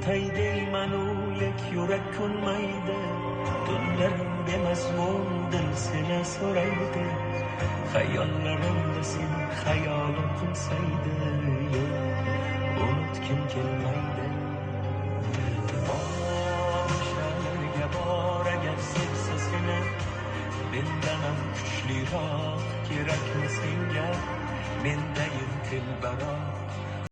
Haydi manulek yurakun mayda Tunlarim bemazmun seni soraydı Hayollarimda sen hayolim qilsaydi Unutgim kelmaydi Boshlarga bor agar sevsa seni Mendan ham kuchliroq kerakmi senga Mendayin telbaroq